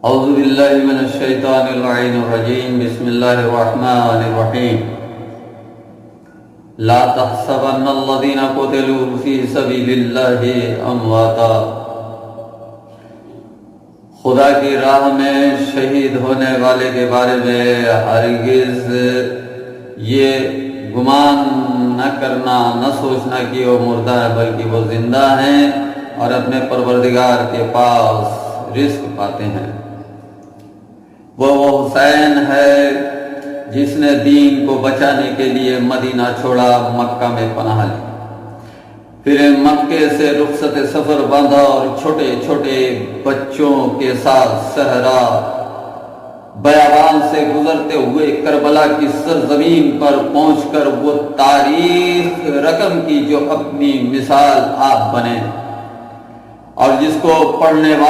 اعوذ باللہ من الشیطان اللعین الرجیم بسم اللہ الرحمن الرحیم لا تحسبن الذین قتلوا فی سبیل اللہ امواتا۔ خدا کی راہ میں شہید ہونے والے کے بارے میں ہرگز یہ گمان نہ کرنا، نہ سوچنا کہ وہ مردہ ہے، بلکہ وہ زندہ ہیں اور اپنے پروردگار کے پاس رزق پاتے ہیں۔ وہ حسین ہے جس نے دین کو بچانے کے لیے مدینہ چھوڑا، مکہ میں پناہ لی، پھر مکے سے رخصت سفر باندھا اور چھوٹے چھوٹے بچوں کے ساتھ صحرا بیابان سے گزرتے ہوئے کربلا کی سرزمین پر پہنچ کر وہ تاریخ رقم کی جو اپنی مثال آپ بنے اور جس کو پڑھنے والا